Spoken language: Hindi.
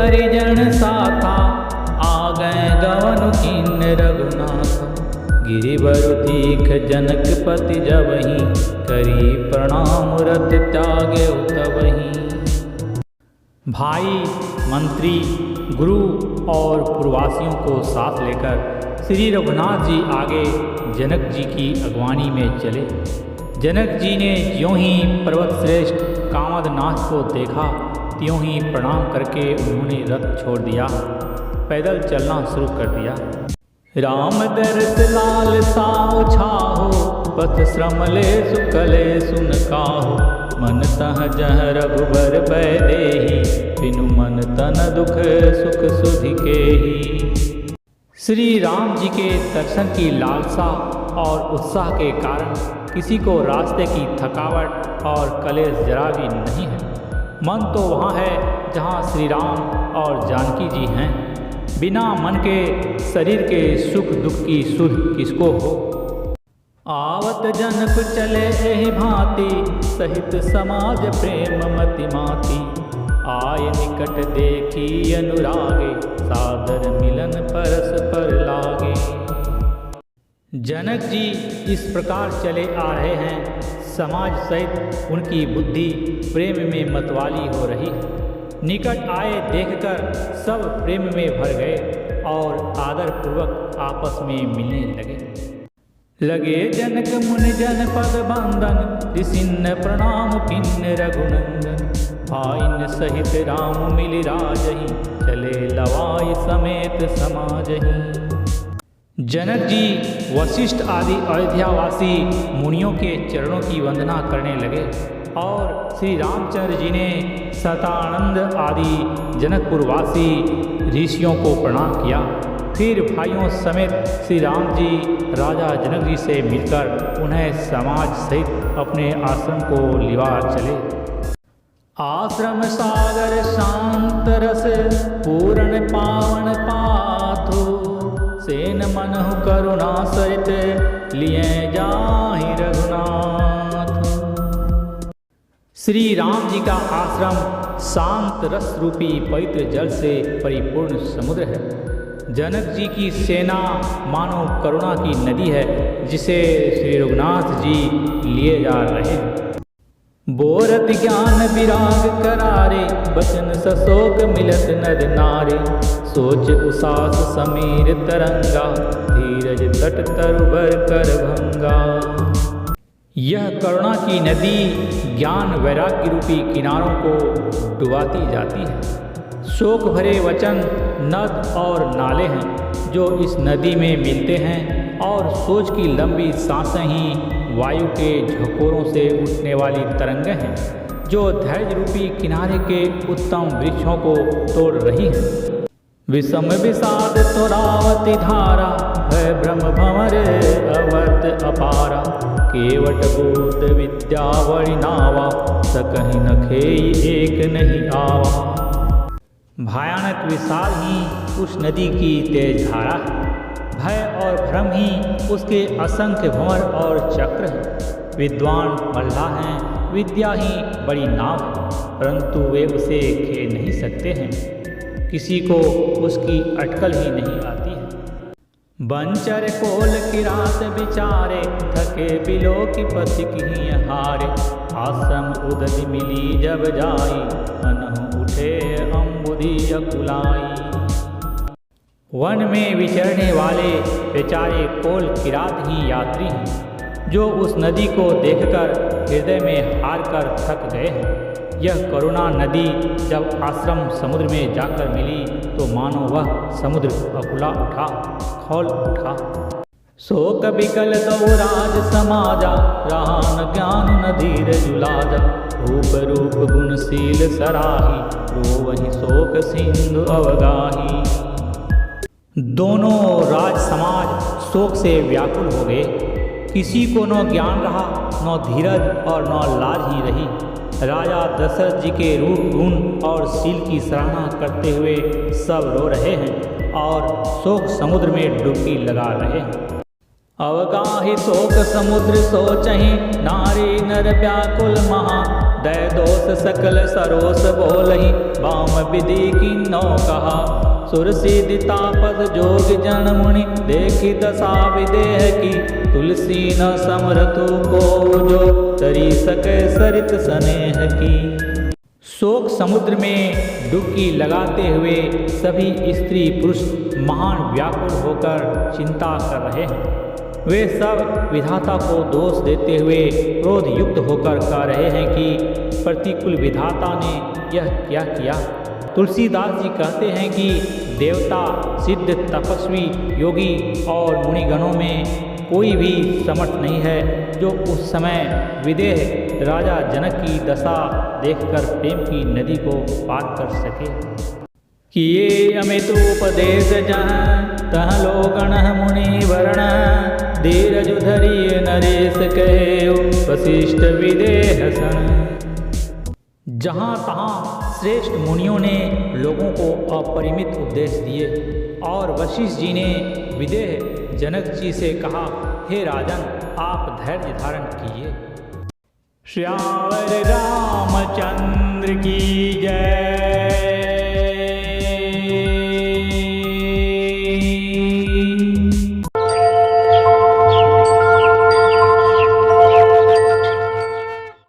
परिजन साथा, आ गए गवन किन्न रघुनाथ। गिरिवर तीख जनकपति जबहि, करी प्रणाम रत त्यागे तबहि। भाई, मंत्री, गुरु और पुरवासियों को साथ लेकर श्री रघुनाथ जी आगे जनक जी की अगवानी में चले। जनक जी ने ज्यों ही पर्वत श्रेष्ठ कामदनाथ को देखा, त्यों ही प्रणाम करके उन्होंने रथ छोड़ दिया, पैदल चलना शुरू कर दिया। राम दरस लाल साओ छाहो, पथ श्रमले सुकले सुन काहो। मन तह जह रघुबर भय देहि, बिनु मन तन दुख सुख सुधि केहि। श्री राम जी के दर्शन की लालसा और उत्साह के कारण किसी को रास्ते की थकावट और कलेश जरा भी नहीं है। मन तो वहाँ है जहाँ श्री राम और जानकी जी हैं। बिना मन के शरीर के सुख दुख की सुध किसको हो। आवत जनक चले एहि भांति, सहित समाज प्रेम मति माति। आय निकट देखी अनुरागे, सादर मिलन परस पर लागे। जनक जी इस प्रकार चले आ रहे हैं, समाज सहित उनकी बुद्धि प्रेम में मतवाली हो रही है। निकट आए देखकर सब प्रेम में भर गए और आदरपूर्वक आपस में मिलने लगे। जनक मुनि जन पद बंदन, ऋषिन्न प्रणाम किन्न रघुनंदन। भाइन सहित राम मिलि राजहि, चले लवाई समेत समाजहि। जनक जी वशिष्ठ आदि अयोध्यावासी मुनियों के चरणों की वंदना करने लगे और श्री रामचंद्र जी ने सतानंद आदि जनकपुरवासी ऋषियों को प्रणाम किया। फिर भाइयों समेत श्री राम जी राजा जनक जी से मिलकर उन्हें समाज सहित अपने आश्रम को लिवा चले। आश्रम सागर शांत रस, पूर्ण पावन पाथो। सेन मनहु करुणा सहित, लिए जाहि रघुनाथ। श्री राम जी का आश्रम शांत रस रूपी पवित्र जल से परिपूर्ण समुद्र है। जनक जी की सेना मानो करुणा की नदी है, जिसे श्री रघुनाथ जी लिए जा रहे हैं। बोरत ज्ञान विराग करारे, बचन सशोक मिलत नद नारे। सोच उसास समीर तरंगा, धीरज तट तरुबर कर भंगा। यह करुणा की नदी ज्ञान वैराग्य रूपी किनारों को डुबाती जाती है। शोक भरे वचन नद और नाले हैं जो इस नदी में मिलते हैं, और सोच की लंबी सांसें ही वायु के झकोरों से उठने वाली तरंगें हैं जो धैर्य रूपी किनारे के उत्तम वृक्षों को तोड़ रही हैं। विषम विषाद तोरावती धारा, है ब्रह्म भंवर अवर्त अपारा। केवट भूत विद्या बड़ी नावा, सकहि न खेई एक नहीं आवा। भयानक विशाल ही उस नदी की तेज धारा है, भय और भ्रम ही उसके असंख्य भंवर और चक्र हैं। विद्वान मल्लाह हैं, विद्या ही बड़ी नाव है, परंतु वे उसे खे नहीं सकते हैं। किसी को उसकी अटकल ही नहीं आती है। बंचर कोल किरात विचारे, थके बिलो की पथिक ही हारे। आश्रम उदधि मिली जब जाई, मनहु उठे अम्बुधि अकुलाई। वन में विचरने वाले बेचारे कोल किरात ही यात्री हैं, जो उस नदी को देखकर हृदय में हार कर थक गए हैं। यह करुणा नदी जब आश्रम समुद्र में जाकर मिली तो मानो वह समुद्र अकुला उठा, खौल उठा। शोक बिकल दो राज समाजा, रहा न ज्ञान न धीर जुलाजा। रूप रूप गुणशील सराही, रोवहि शोक सिंधु अवगाही। दोनों राज समाज शोक से व्याकुल हो गए। किसी को न ज्ञान रहा, न धीरज और न लाज ही रही। राजा दशरथ जी के रूप गुण और शील की सराहना करते हुए सब रो रहे हैं और शोक समुद्र में डुबकी लगा रहे हैं। अवगाहि शोक समुद्र सोचहि, नारी नर व्याकुल महा। दय दोष सकल सरोस बोलहि, वाम विधि किन्नो कहा। सुर सिद्धि तापस जोग जन मुनि, देखि दशा विदेह की। तुलसी न समरथु को जो, तरी सके सरित स्नेह की। शोक समुद्र में डुबकी लगाते हुए सभी स्त्री पुरुष महान व्याकुल होकर चिंता कर रहे हैं। वे सब विधाता को दोष देते हुए क्रोध युक्त होकर कह रहे हैं कि प्रतिकूल विधाता ने यह क्या किया। तुलसीदास जी कहते हैं कि देवता, सिद्ध, तपस्वी, योगी और मुनिगणों में कोई भी समर्थ नहीं है जो उस समय विदेह राजा जनक की दशा देखकर प्रेम की नदी को पार कर सके। किए अमित उपदेश जन, तह लोगण मुनि वरण। धीरज धरिय नरेश कहे, वशिष्ठ विदेह सन। जहाँ तहाँ श्रेष्ठ मुनियों ने लोगों को अपरिमित उपदेश दिए और वशिष्ठ जी ने विदेह जनक जी से कहा, हे राजन, आप धैर्य धारण कीजिए। श्यावर रामचंद्र की जय।